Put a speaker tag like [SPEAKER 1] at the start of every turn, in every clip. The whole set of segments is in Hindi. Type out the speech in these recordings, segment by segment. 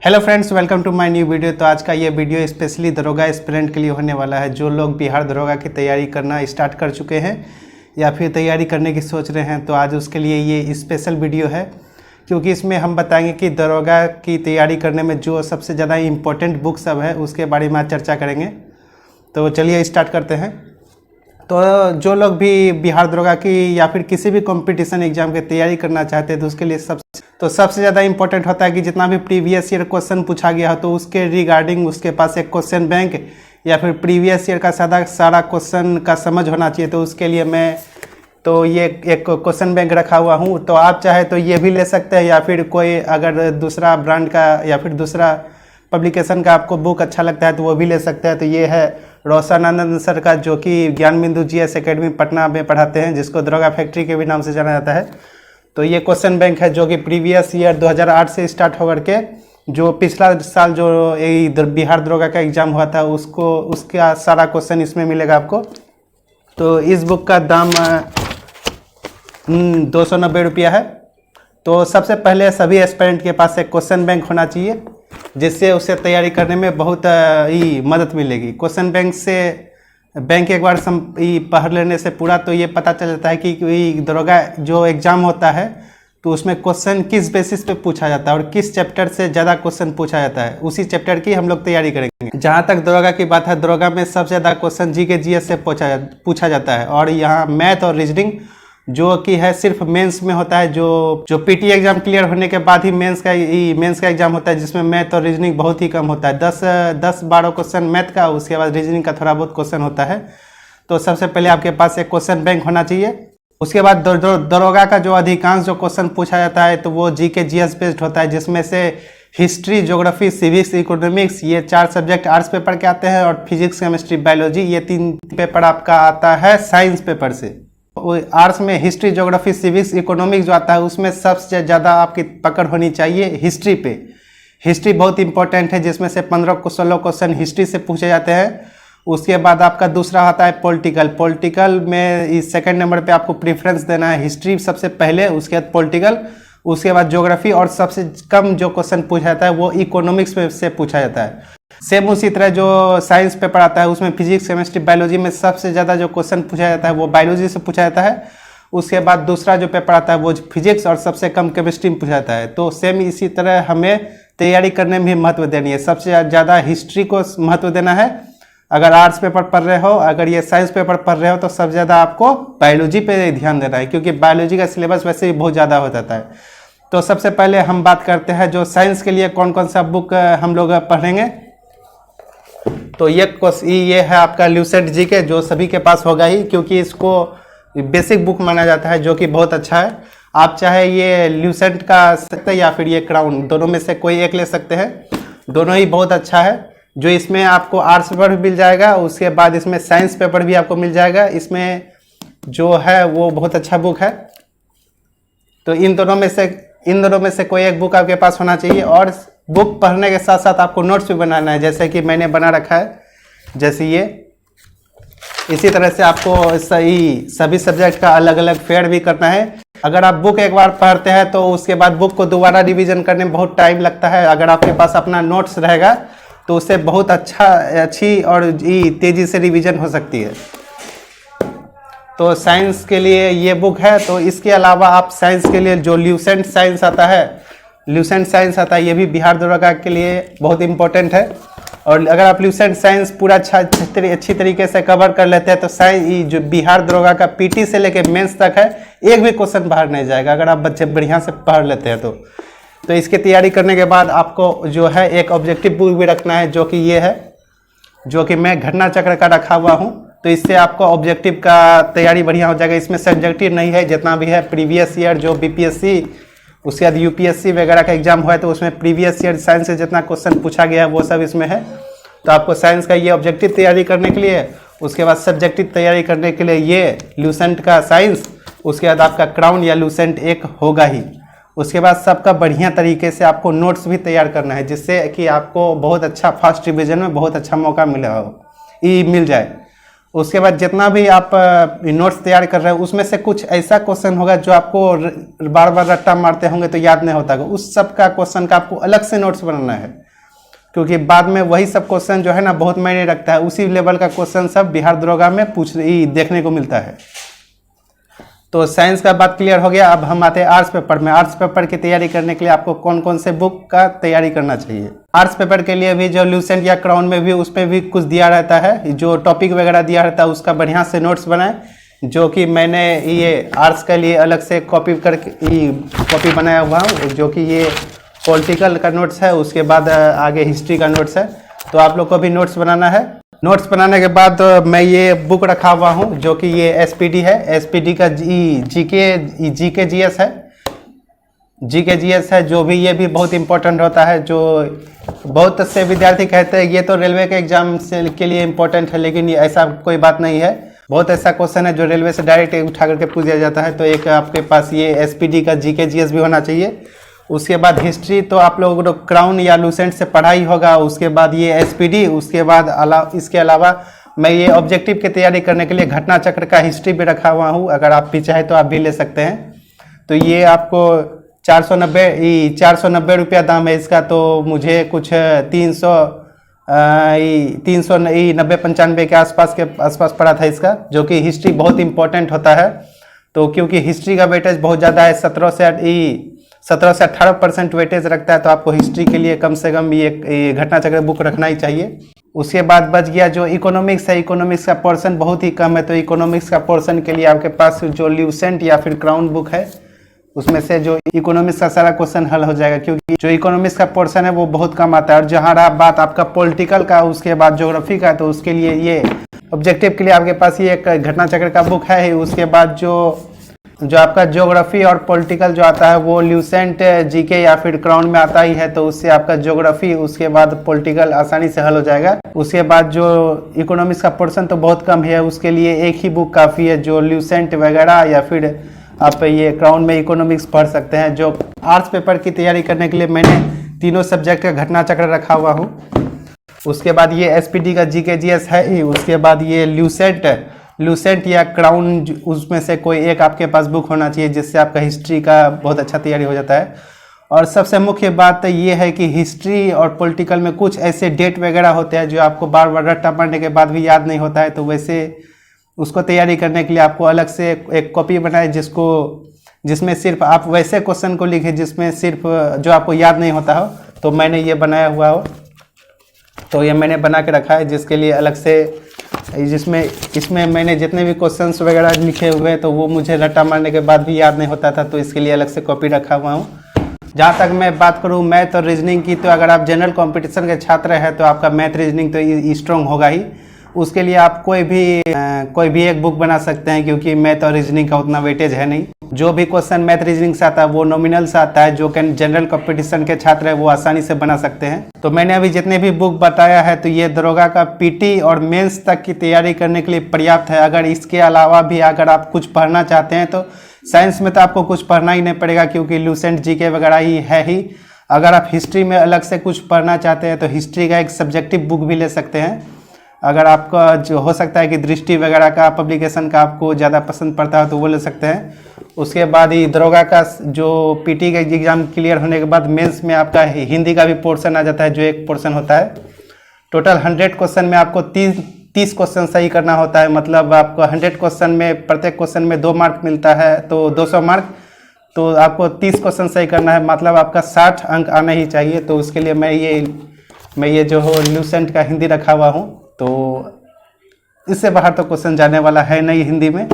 [SPEAKER 1] Hello friends, welcome to my new video. तो आज का ये वीडियो स्पेशली दरोगा एस्पिरेंट के लिए होने वाला है। जो लोग बिहार दरोगा की तैयारी करना स्टार्ट कर चुके हैं या फिर तैयारी करने की सोच रहे हैं, तो आज उसके लिए ये स्पेशल वीडियो है, क्योंकि इसमें हम बताएंगे कि दरोगा की तैयारी करने में जो सबसे ज़्यादा इम्पोर्टेंट बुक सब है उसके बारे में आज चर्चा करेंगे। तो चलिए स्टार्ट करते हैं। तो जो लोग भी बिहार दरोगा की या फिर किसी भी कंपटीशन एग्जाम की तैयारी करना चाहते हैं तो उसके लिए सबसे ज़्यादा इंपॉर्टेंट होता है कि जितना भी प्रीवियस ईयर क्वेश्चन पूछा गया हो तो उसके रिगार्डिंग उसके पास एक क्वेश्चन बैंक या फिर प्रीवियस ईयर का सारा क्वेश्चन का समझ होना चाहिए। तो उसके लिए मैं ये एक क्वेश्चन बैंक रखा हुआ हूँ। तो आप चाहे तो ये भी ले सकते हैं, या फिर कोई अगर दूसरा ब्रांड का या फिर दूसरा पब्लिकेशन का आपको बुक अच्छा लगता है तो वो भी ले सकते हैं। तो ये है रोशन आनंद सर का, जो कि ज्ञान बिंदु जीएस एकेडमी पटना में पढ़ाते हैं, जिसको दरोगा फैक्ट्री के भी नाम से जाना जाता है। तो ये क्वेश्चन बैंक है जो कि प्रीवियस ईयर 2008 से स्टार्ट होकर के जो पिछला साल जो बिहार दरोगा का एग्ज़ाम हुआ था उसका सारा क्वेश्चन इसमें मिलेगा आपको। तो इस बुक का दाम 290 रुपया है। तो सबसे पहले सभी एस्पिरेंट के पास एक क्वेश्चन बैंक होना चाहिए, जिससे उसे तैयारी करने में बहुत ही मदद मिलेगी। क्वेश्चन बैंक एक बार पढ़ लेने से पूरा तो ये पता चल जाता है कि दरोगा जो एग्ज़ाम होता है तो उसमें क्वेश्चन किस बेसिस पे पूछा जाता है और किस चैप्टर से ज़्यादा क्वेश्चन पूछा जाता है, उसी चैप्टर की हम लोग तैयारी करेंगे। जहाँ तक दरोगा की बात है, दरोगा में सबसे ज़्यादा क्वेश्चन जीके जीएस से पूछा जाता है, और यहाँ मैथ और रीजनिंग जो कि है सिर्फ मेंस में होता है। जो पीटी एग्जाम क्लियर होने के बाद ही मेंस का एग्जाम होता है, जिसमें मैथ और रीजनिंग बहुत ही कम होता है। 10-12 क्वेश्चन मैथ का, उसके बाद रीजनिंग का थोड़ा बहुत क्वेश्चन होता है। तो सबसे पहले आपके पास एक क्वेश्चन बैंक होना चाहिए। उसके बाद दरोगा का जो अधिकांश जो क्वेश्चन पूछा जाता है तो वो जीके जीएस बेस्ड होता है, जिसमें से हिस्ट्री, ज्योग्राफी, सिविक्स, इकोनॉमिक्स, ये 4 सब्जेक्ट आर्ट्स पेपर के आते हैं, और फिजिक्स, केमिस्ट्री, बायोलॉजी, ये 3 पेपर आपका आता है साइंस पेपर से। आर्ट्स में हिस्ट्री, ज्योग्राफी, सिविक्स, इकोनॉमिक्स जो आता है उसमें सबसे ज़्यादा आपकी पकड़ होनी चाहिए हिस्ट्री पे। हिस्ट्री बहुत इंपॉर्टेंट है, जिसमें से 15-16 क्वेश्चन हिस्ट्री से पूछे जाते हैं। उसके बाद आपका दूसरा आता है पॉलिटिकल में इस सेकंड नंबर पे आपको प्रेफरेंस देना है। हिस्ट्री सबसे पहले, उसके बाद पॉलिटिकल, उसके बाद ज्योग्राफी, और सबसे कम जो क्वेश्चन पूछा जाता है वो इकोनॉमिक्स में से पूछा जाता है। सेम उसी तरह जो साइंस पेपर आता है उसमें फिजिक्स, केमिस्ट्री, बायोलॉजी में सबसे ज़्यादा जो क्वेश्चन पूछा जाता है वो बायोलॉजी से पूछा जाता है। उसके बाद दूसरा जो पेपर आता है वो फिजिक्स, और सबसे कम केमिस्ट्री में पूछा जाता है। तो सेम इसी तरह हमें तैयारी करने में भी महत्व देनी है। सबसे ज़्यादा हिस्ट्री को महत्व देना है अगर आर्ट्स पेपर पढ़ रहे हो। अगर ये साइंस पेपर पढ़ रहे हो तो सबसे ज़्यादा आपको बायोलॉजी पे ध्यान देना है, क्योंकि बायोलॉजी का सिलेबस वैसे ही बहुत ज़्यादा हो जाता है। तो सबसे पहले हम बात करते हैं जो साइंस के लिए कौन कौन सा बुक हम लोग पढ़ेंगे। तो ये है आपका ल्यूसेंट जी के, जो सभी के पास होगा ही, क्योंकि इसको बेसिक बुक माना जाता है, जो कि बहुत अच्छा है। आप चाहे ये ल्यूसेंट का सकते हैं या फिर ये क्राउन, दोनों में से कोई एक ले सकते हैं। दोनों ही बहुत अच्छा है। जो इसमें आपको आर्ट्स पेपर भी मिल जाएगा, उसके बाद इसमें साइंस पेपर भी आपको मिल जाएगा। इसमें जो है वो बहुत अच्छा बुक है। तो इन दोनों में से कोई एक बुक आपके पास होना चाहिए। और बुक पढ़ने के साथ साथ आपको नोट्स भी बनाना है, जैसे कि मैंने बना रखा है, जैसे ये। इसी तरह से आपको सभी सब्जेक्ट का अलग अलग फेयर भी करना है। अगर आप बुक एक बार पढ़ते हैं तो उसके बाद बुक को दोबारा रिवीजन करने में बहुत टाइम लगता है। अगर आपके पास अपना नोट्स रहेगा तो उससे बहुत अच्छी और तेज़ी से रिवीजन हो सकती है। तो साइंस के लिए ये बुक है। तो इसके अलावा आप साइंस के लिए जो ल्यूसेंट साइंस आता है, ये भी बिहार दरोगा के लिए बहुत इंपॉर्टेंट है। और अगर आप ल्यूसेंट साइंस पूरा अच्छी तरीके से कवर कर लेते हैं तो जो बिहार दरोगा का पीटी से लेकर मेंस तक है, एक भी क्वेश्चन बाहर नहीं जाएगा अगर आप बच्चे बढ़िया से पढ़ लेते हैं। तो इसकी तैयारी करने के बाद आपको जो है एक ऑब्जेक्टिव बुक भी रखना है, जो कि ये है, जो कि मैं घटना चक्र का रखा हुआ हूँ। तो इससे आपको ऑब्जेक्टिव का तैयारी बढ़िया हो जाएगा। इसमें सब्जेक्टिव नहीं है, जितना भी है प्रीवियस ईयर जो बीपीएससी, उसके बाद यूपीएससी वगैरह का एग्जाम हुआ है तो उसमें प्रीवियस ईयर साइंस से जितना क्वेश्चन पूछा गया है वो सब इसमें है। तो आपको साइंस का ये ऑब्जेक्टिव तैयारी करने के लिए, उसके बाद सब्जेक्टिव तैयारी करने के लिए ये ल्यूसेंट का साइंस, उसके बाद आपका क्राउन या ल्यूसेंट एक होगा ही। उसके बाद सबका बढ़िया तरीके से आपको नोट्स भी तैयार करना है, जिससे कि आपको बहुत अच्छा फर्स्ट रिविजन में बहुत अच्छा मौका मिल जाए। उसके बाद जितना भी आप नोट्स तैयार कर रहे हो उसमें से कुछ ऐसा क्वेश्चन होगा जो आपको बार बार रट्टा मारते होंगे तो याद नहीं होता होगा, उस सब का क्वेश्चन का आपको अलग से नोट्स बनाना है, क्योंकि बाद में वही सब क्वेश्चन जो है ना बहुत मायने रखता है। उसी लेवल का क्वेश्चन सब बिहार दरोगा में देखने को मिलता है। तो साइंस का बात क्लियर हो गया। अब हम आते हैं आर्ट्स पेपर में। आर्ट्स पेपर की तैयारी करने के लिए आपको कौन कौन से बुक का तैयारी करना चाहिए। आर्ट्स पेपर के लिए भी जो ल्यूसेंट या क्राउन में भी उस पर भी कुछ दिया रहता है, जो टॉपिक वगैरह दिया रहता है उसका बढ़िया से नोट्स बनाए, जो कि मैंने ये आर्ट्स के लिए अलग से कॉपी बनाया हुआ हूँ, जो कि ये पॉलिटिकल का नोट्स है, उसके बाद आगे हिस्ट्री का नोट्स है। तो आप लोग को भी नोट्स बनाना है। नोट्स बनाने के बाद मैं ये बुक रखा हुआ हूँ जो कि ये एसपीडी है। एसपीडी का जीके जीएस है, जीके जीएस है, जो भी ये भी बहुत इंपॉर्टेंट होता है। जो बहुत से विद्यार्थी कहते हैं ये तो रेलवे के एग्जाम के लिए इम्पोर्टेंट है, लेकिन ये ऐसा कोई बात नहीं है। बहुत ऐसा क्वेश्चन है जो रेलवे से डायरेक्ट उठा करके पूछ दिया जाता है। तो एक आपके पास ये एसपीडी का जीके जीएस भी होना चाहिए। उसके बाद हिस्ट्री तो आप लोगों को क्राउन या लूसेंट से पढ़ा ही होगा। उसके बाद ये एसपीडी, उसके बाद इसके अलावा मैं ये ऑब्जेक्टिव की तैयारी करने के लिए घटना चक्र का हिस्ट्री भी रखा हुआ हूँ। अगर आप भी चाहे तो आप भी ले सकते हैं। तो ये आपको 490 रुपया दाम है इसका। तो मुझे कुछ 390-95 के आसपास पड़ा था इसका, जो कि हिस्ट्री बहुत इंपॉर्टेंट होता है। तो क्योंकि हिस्ट्री का वेटेज बहुत ज़्यादा है, 17 से 18% वेटेज रखता है। तो आपको हिस्ट्री के लिए कम से कम ये घटना चक्र बुक रखना ही चाहिए। उसके बाद बच गया जो इकोनॉमिक्स है। इकोनॉमिक्स का पोर्शन बहुत ही कम है। तो इकोनॉमिक्स का पोर्शन के लिए आपके पास जो ल्यूसेंट या फिर क्राउन बुक है उसमें से जो इकोनॉमिक्स का सारा क्वेश्चन हल हो जाएगा, क्योंकि जो इकोनॉमिक्स का पोर्शन है वो बहुत कम आता है। और जहाँ रहा बात आपका पॉलिटिकल का, उसके बाद ज्योग्राफी का, तो उसके लिए ये ऑब्जेक्टिव के लिए आपके पास ये एक घटना चक्र का बुक है ही। उसके बाद जो आपका ज्योग्राफी और पॉलिटिकल जो आता है वो ल्यूसेंट जीके या फिर क्राउन में आता ही है। तो उससे आपका ज्योग्राफी उसके बाद पॉलिटिकल आसानी से हल हो जाएगा। उसके बाद जो इकोनॉमिक्स का पोर्शन तो बहुत कम है, उसके लिए एक ही बुक काफ़ी है, जो ल्यूसेंट वगैरह या फिर आप ये क्राउन में इकोनॉमिक्स पढ़ सकते हैं। जो आर्ट्स पेपर की तैयारी करने के लिए मैंने तीनों सब्जेक्ट का घटना चक्र रखा हुआ हूँ। उसके बाद ये एसपीडी का जीके जीएस है ही। उसके बाद ये ल्यूसेंट या क्राउन, उसमें से कोई एक आपके पास बुक होना चाहिए, जिससे आपका हिस्ट्री का बहुत अच्छा तैयारी हो जाता है। और सबसे मुख्य बात ये है कि हिस्ट्री और पॉलिटिकल में कुछ ऐसे डेट वगैरह होते हैं जो आपको बार बार रट्टा मारने के बाद भी याद नहीं होता है। तो वैसे उसको तैयारी करने के लिए आपको अलग से एक कॉपी बनाए, जिसमें सिर्फ आप वैसे क्वेश्चन को लिखें जिसमें सिर्फ जो आपको याद नहीं होता हो। तो मैंने ये बनाया हुआ हो, तो ये मैंने बना के रखा है, जिसके लिए अलग से इसमें मैंने जितने भी क्वेश्चंस वगैरह लिखे हुए हैं तो वो मुझे रट्टा मारने के बाद भी याद नहीं होता था। तो इसके लिए अलग से कॉपी रखा हुआ हूँ। जहाँ तक मैं बात करूँ मैथ और रीजनिंग की, तो अगर आप जनरल कंपटीशन के छात्र हैं तो आपका मैथ रीजनिंग तो स्ट्रॉन्ग होगा ही। उसके लिए आप कोई भी एक बुक बना सकते हैं, क्योंकि मैथ और रीजनिंग का उतना वेटेज है नहीं। जो भी क्वेश्चन मैथ रीजनिंग से आता है वो नॉमिनल से आता है, जो कि जनरल कंपटीशन के छात्र है वो आसानी से बना सकते हैं। तो मैंने अभी जितने भी बुक बताया है तो ये दरोगा का पीटी और मेंस तक की तैयारी करने के लिए पर्याप्त है। अगर इसके अलावा भी अगर आप कुछ पढ़ना चाहते हैं तो साइंस में तो आपको कुछ पढ़ना ही नहीं पड़ेगा, क्योंकि ल्यूसेंट जीके वगैरह ही है ही। अगर आप हिस्ट्री में अलग से कुछ पढ़ना चाहते हैं तो हिस्ट्री का एक सब्जेक्टिव बुक भी ले सकते हैं। अगर आपका जो हो सकता है कि दृष्टि वगैरह का पब्लिकेशन का आपको ज़्यादा पसंद पड़ता है तो वो ले सकते हैं। उसके बाद ही दरोगा का जो पीटी का एग्ज़ाम क्लियर होने के बाद मेंस में आपका हिंदी का भी पोर्शन आ जाता है, जो एक पोर्शन होता है। टोटल 100 क्वेश्चन में आपको 30 क्वेश्चन सही करना होता है। मतलब आपको 100 क्वेश्चन में प्रत्येक क्वेश्चन में 2 मार्क मिलता है, तो 200 मार्क। तो आपको 30 क्वेश्चन सही करना है, मतलब आपका 60 अंक आना ही चाहिए। तो उसके लिए मैं ये जो हो ल्यूसेंट का हिंदी रखा हुआ हूँ। तो इससे बाहर तो क्वेश्चन जाने वाला है नहीं हिंदी में,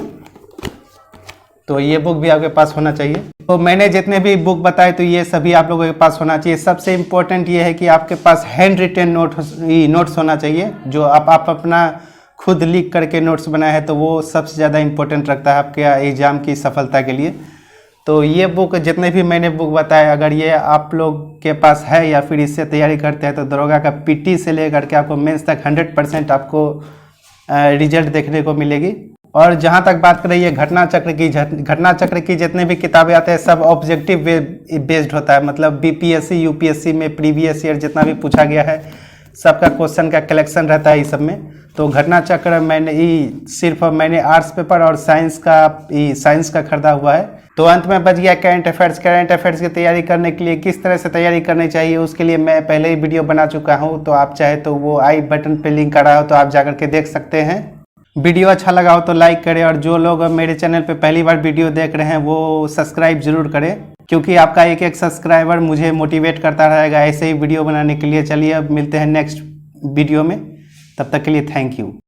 [SPEAKER 1] तो ये बुक भी आपके पास होना चाहिए। तो मैंने जितने भी बुक बताए तो ये सभी आप लोगों के पास होना चाहिए। सबसे इम्पोर्टेंट ये है कि आपके पास हैंड रिटेन नोट्स होना चाहिए, जो आप अपना खुद लिख करके नोट्स बनाए हैं, तो वो सबसे ज़्यादा इम्पोर्टेंट रखता है आपके एग्ज़ाम की सफलता के लिए। तो ये बुक जितने भी मैंने बुक बताए, अगर ये आप लोग के पास है या फिर इससे तैयारी करते हैं तो दरोगा का पीटी से लेकर के आपको मेंस तक 100% आपको रिजल्ट देखने को मिलेगी। और जहाँ तक बात करें ये घटना चक्र की जितने भी किताबें आते हैं सब ऑब्जेक्टिव बेस्ड होता है। मतलब बीपीएससी यूपीएससी में प्रीवियस ईयर जितना भी पूछा गया है सबका क्वेश्चन का कलेक्शन रहता है इस सब में। तो घटना चक्र मैंने आर्ट्स पेपर और साइंस का खरीदा हुआ है। तो अंत में बच गया करंट अफेयर्स की तैयारी करने के लिए किस तरह से तैयारी करनी चाहिए, उसके लिए मैं पहले ही वीडियो बना चुका हूँ। तो आप चाहे तो वो आई बटन पे लिंक आ रहा हो तो आप जाकर के देख सकते हैं। वीडियो अच्छा लगा हो तो लाइक करें, और जो लोग मेरे चैनल पे पहली बार वीडियो देख रहे हैं वो सब्सक्राइब जरूर करें, क्योंकि आपका एक एक सब्सक्राइबर मुझे मोटिवेट करता रहेगा ऐसे ही वीडियो बनाने के लिए। चलिए अब मिलते हैं नेक्स्ट वीडियो में, तब तक के लिए थैंक यू।